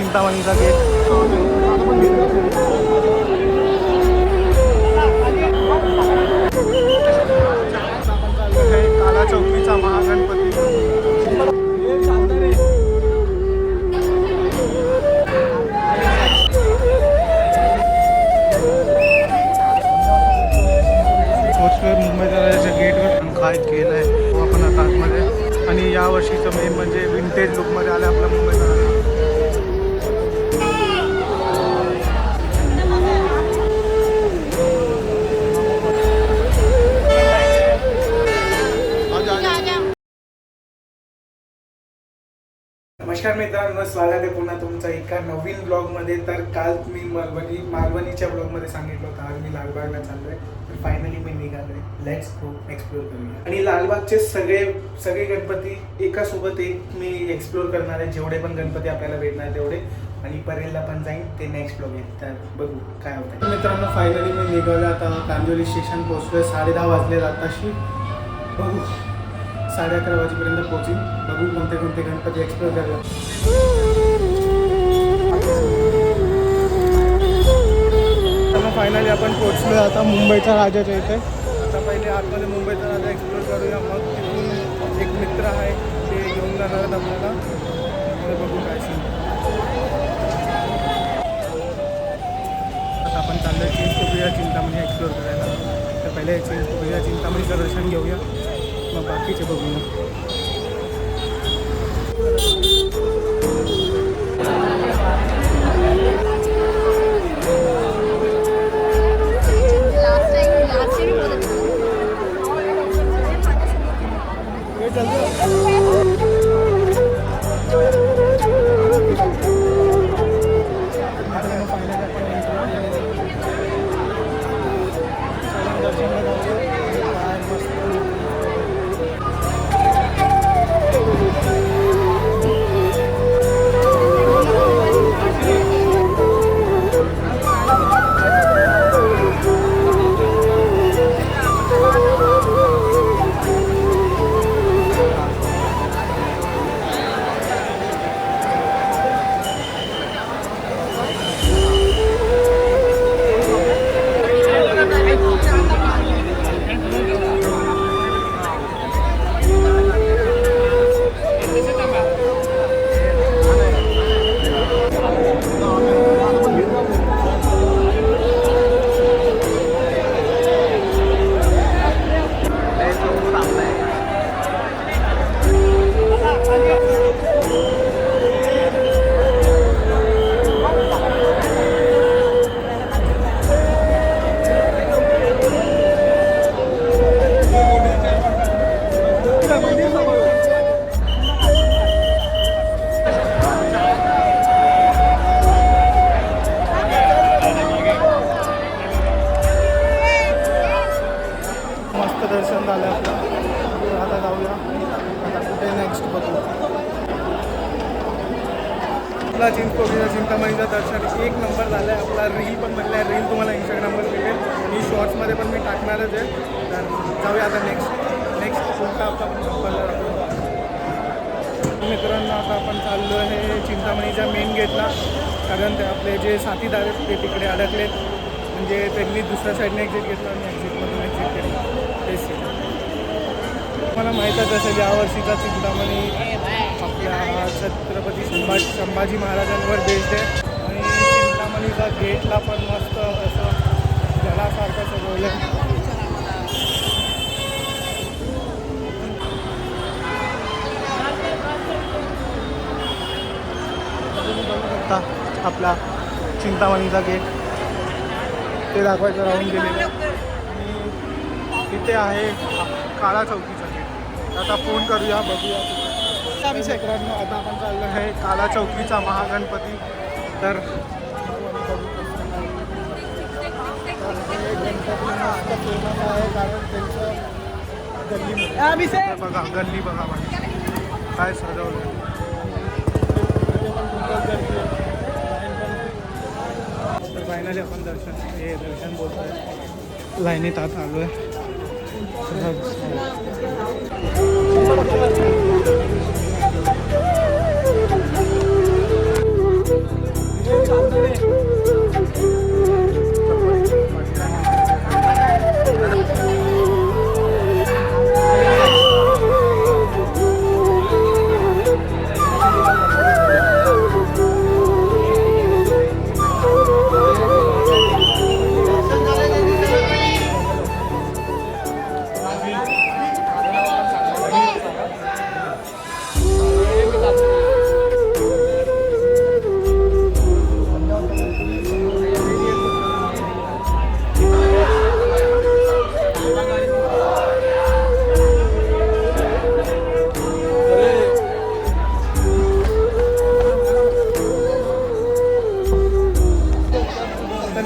चिंतामणीचा gate. आपण चाललो आहे काला चौकीचा महागणपती. मुंबईच्या राजाच्या गेटवर काय केलं आहे आपण आता आतमध्ये. आणि यावर्षीचं मेन म्हणजे विंटेज लुकमध्ये आलं आपल्या मुंबईचा राजा. नमस्कार मित्रांनो, स्वागत आहे पुन्हा तुमचं एका नवीन ब्लॉगमध्ये. तर काल मी मालवणीच्या ब्लॉगमध्ये सांगितलं होतं आज मी लालबागला चाललो आहे. तर फायनली मी निघालो आहे. लेट्स गो एक्सप्लोर करूया. आणि लालबागचे सगळे गणपती एकासोबत एक मी एक्सप्लोर करणार आहे. जेवढे पण गणपती आपल्याला भेटणार तेवढे. आणि परेलला पण जाईन, ते नेक्स्ट ब्लॉग आहे. तर बघू काय होतं. मित्रांनो फायनली मी निघालो. आता कांदिवली स्टेशन पोहोचलोय. 10:30 वाजले आताशी. बघू 11:30 वाजेपर्यंत पोहोचीन. बघू कोणते कोणते गणपती एक्सप्लोर करायला. फायनली आपण पोहोचलो आता मुंबईच्या राजाच्या इथे. आता पहिले आतमध्ये मुंबईचा राजा एक्सप्लोर करूया. मग तिथून एक मित्र आहे ते घेऊन जाणार आहेत आपल्याला. बघू काय सीन. आता आपण चाललोय चिंचपोकळी चिंतामणी एक्सप्लोर करायला. तर पहिले चिंचपोकळी चिंतामणीचं दर्शन घेऊया, मग बाकीचे बघूया. दर्शन झालं आपलं. आता जाऊया. आता कुठे नेक्स्ट बघू. आपला चिंचपोकळीच्या चिंतामणीचं दर्शन एक नंबर झालं आहे. आपला रील पण बनला आहे. रील तुम्हाला इंस्टाग्रामवर भेटेल. मी शॉर्ट्समध्ये पण मी टाकणारच आहे. तर जाऊया आता नेक्स्ट पुढचा आपला पण संपला. मित्रांनो आता आपण चाललो आहे चिंतामणीच्या मेन गेटला. कारण ते आपले जे साथीदार आहेत ते तिकडे अडकलेत. म्हणजे त्यांनी दुसऱ्या साईडने एक्झिट घेतलं आणि एक्झिटमधून एक्झिट केलं. तेच मला माहीतच असेल यावर्षीचा चिंतामणी आपल्या छत्रपती संभाजी महाराजांवर बेस्ड आहे. आणि चिंतामणीचा गेटला पण मस्त असं जलासारखं सजवलं. आपला चिंतामणीचा गेट ते दाखवायचं राहून गेलेलं. आणि इथे आहे काळा चौकीचा गेट. आता फोन करूया, बघूया. मित्रांनो आता आपण चाललो आहे काला चौकीचा महागणपती. तर गणपती मस्त फेमस आहे कारण त्यांचं गल्ली बघा. गल्ली बघा काय सजवलं. फायनली आपण दर्शन बोलतो आहे. लाईनीत आत आलो आहे.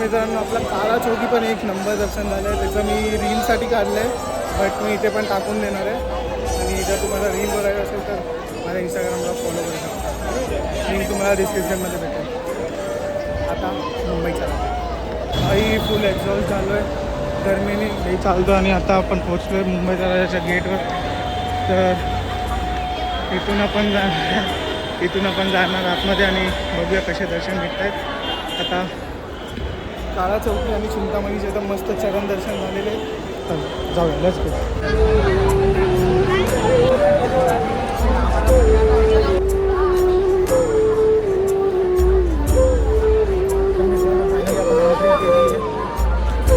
मित्रांनो आपला काळा चौकी पण एक नंबर दर्शन झालं आहे. त्याचं मी रीलसाठी काढलं आहे, बट मी इथे पण टाकून देणार आहे. आणि जर तुम्हाला रील बघायचं असेल तर माझ्या इंस्टाग्रामला फॉलो करू शकता. लिंक तुम्हाला डिस्क्रिप्शनमध्ये भेटेल. आता मुंबईचा काही फुल एक्झॉस्ट झालो आहे, गरमीने हे चालतो. आणि आता आपण पोचलो आहे मुंबईच्या राजाच्या गेटवर. तर इथून आपण जाणार आतमध्ये आणि बघूया कसे दर्शन भेटत आहेत. आता काळा चौकी आणि चिंतामणीचे एकदम मस्त चरण दर्शन झालेले. तर जाऊया, लेट्स गो.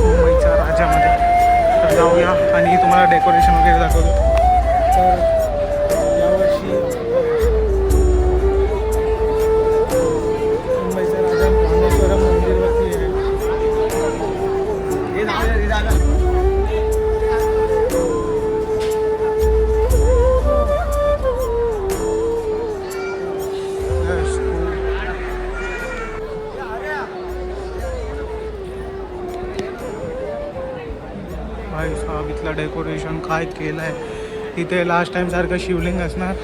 मुंबईच्या राजामध्ये तर जाऊया आणि तुम्हाला डेकोरेशन वगैरे दाखवतो. तर यावर्षी मुंबईचा राजा रामेश्वरम मंदिरवरती आहे. भाई साहब इथलं डेकोरेशन काय केलं आहे. इथे लास्ट टाइम सारखं शिवलिंग असणार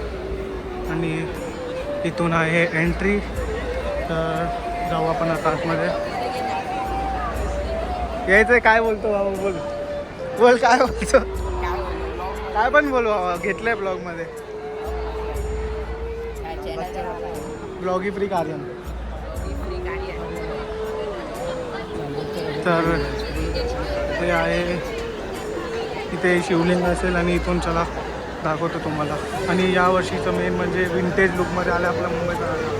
आणि इथून आहे एंट्री. तर जाऊ आपण आता आतमध्ये. यायचं आहे. काय बोलतो बाबा, बोल काय बोलतो, काय पण बोल बाबा. घेतलंय ब्लॉगमध्ये, ब्लॉगी फ्री कार्य. तर ते आहे इथे शिवलिंग असेल आणि इथून चला दाखवतो तुम्हाला. आणि यावर्षीचं मेन म्हणजे विंटेज लुकमध्ये आलं आपलं मुंबईचा राजा.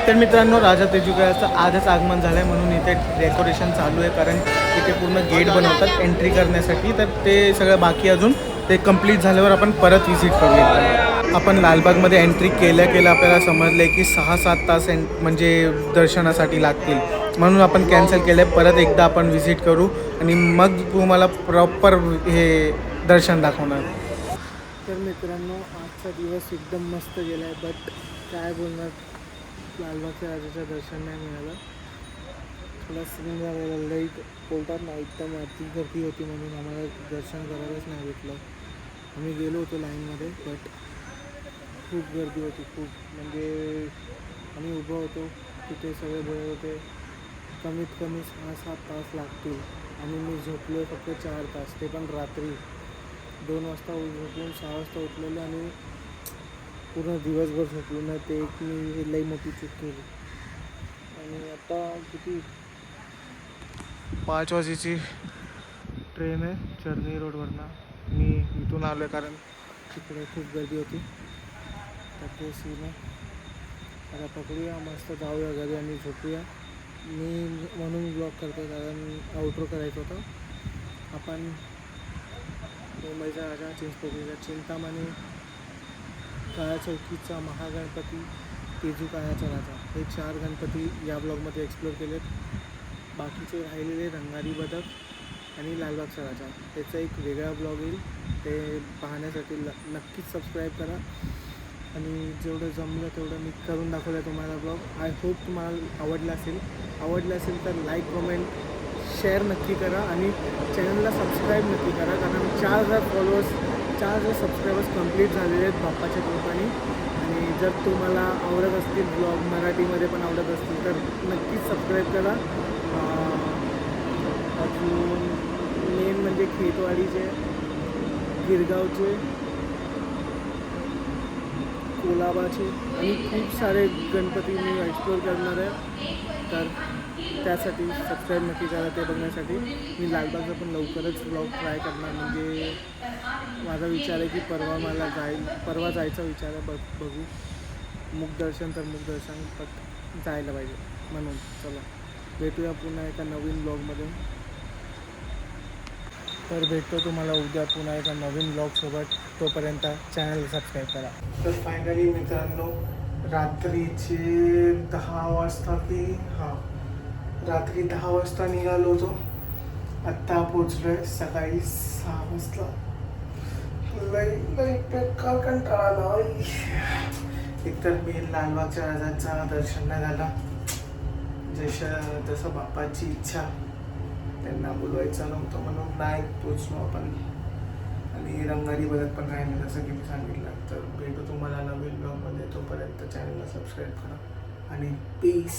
तर मित्रांनो राजा तेजुकाचं आजच आगमन झालं आहे म्हणून इथे डेकोरेशन चालू आहे. कारण इथे पूर्ण गेट बनवतात एंट्री करण्यासाठी. तर ते सगळं बाकी अजून ते कंप्लीट झाल्यावर आपण परत व्हिजिट करूया. आपण लालबागमध्ये एंट्री केल्या आपल्याला समजलं आहे की 6-7 तास म्हणजे दर्शनासाठी लागतील. म्हणून आपण कॅन्सल केलं आहे. परत एकदा आपण व्हिजिट करू आणि मग तुम्हाला प्रॉपर हे दर्शन दाखवणार. तर मित्रांनो आजचा दिवस एकदम मस्त गेला आहे. बट काय बोलणार, लालबागच्या राजाचं दर्शन नाही मिळालं. थोडा सीन झालेला, लई बोलतात ना एकदम अति गर्दी होती म्हणून आम्हाला दर्शन करायलाच नाही भेटलं. आम्ही गेलो होतो लाईनमध्ये, बट खूप गर्दी होती, खूप. म्हणजे आम्ही उभं होतो तिथे, सगळे बळे होते. कमीत कमी 6-7 तास लागतील आणि मी झोपलो फक्त 4 तास, ते पण रात्री 2 वाजता झोपून 6 वाजता उठलेलो आणि पूर्ण दिवसभर झोपलो नाही. ते एक मी लई मोठी चूक केली. आणि आता किती 5 वाजेची ट्रेन आहे चर्नी रोडवरनं. मी इथून आलो आहे कारण तिकडे खूप गर्दी होती. तर ते सीन आहे. आता पकडूया, मस्त जाऊया घरी आणि झोपूया. मी म्हणून ब्लॉग करतो कारण आउटरो करायचं होतं. आपण मुंबईचा राजा, चिंचपोकळीचा चिंतामणी, काळ्या चौकीचा महागणपती, तेजू काळ्याचा राजा, हे 4 गणपती या ब्लॉगमध्ये एक्सप्लोर केलेत. बाकीचे राहिलेले रंगारी बदक आणि लालबागचा राजा, त्याचा एक वेगळा ब्लॉग येईल. ते पाहण्यासाठी नक्कीच सबस्क्राईब करा. आणि जेवढं जमलं तेवढं मी करून दाखवलं तुम्हाला ब्लॉग. आय होप तुम्हाला आवडलं असेल तर लाईक, कमेंट, शेअर नक्की करा आणि चॅनलला सबस्क्राईब नक्की करा. कारण 4,000 सबस्क्रायबर्स कंप्लीट झालेले आहेत बाप्पाच्या कृपेने. आणि जर तुम्हाला आवडत असतील ब्लॉग, मराठीमध्ये पण आवडत असतील तर नक्कीच सबस्क्राईब करा. अजून मेन म्हणजे खेतवाडीचे, गिरगावचे, कोलाबाचे आणि खूप सारे गणपती मी एक्सप्लोर करणार आहे. तर त्यासाठी सबस्क्राईब नक्की करा. ते बघण्यासाठी मी लालबागचा पण लवकरच ब्लॉग ट्राय करणार. म्हणजे माझा विचार आहे की परवा जायचा विचार आहे. बघू, मुखदर्शन तर मुखदर्शन पण जायला पाहिजे. म्हणून चला भेटूया पुन्हा एका नवीन ब्लॉगमध्ये. तर भेटतो तुम्हाला उद्या पुन्हा एका नवीन ब्लॉगसोबत. तोपर्यंत चॅनल सबस्क्राईब करा. तर फायनली मित्रांनो, रात्रीचे 10 वाजता रात्री 10 वाजता निघालो होतो. आत्ता पोचलो आहे सकाळी 6 वाजता. लई बेकार कंटाळा आला. एकतर मी लालबागच्या राजांचा दर्शन नाही झाला. जसं बाप्पाची इच्छा, त्यांना बोलवायचं नव्हतं म्हणून नाही पोचलो आपण. आणि रंगारी बदक पण राहिले जसं की मी सांगितलं. तर भेटू तुम्हाला नवीन ब्लॉगमध्ये. तोपर्यंत चॅनलला सबस्क्राईब करा आणि पीस.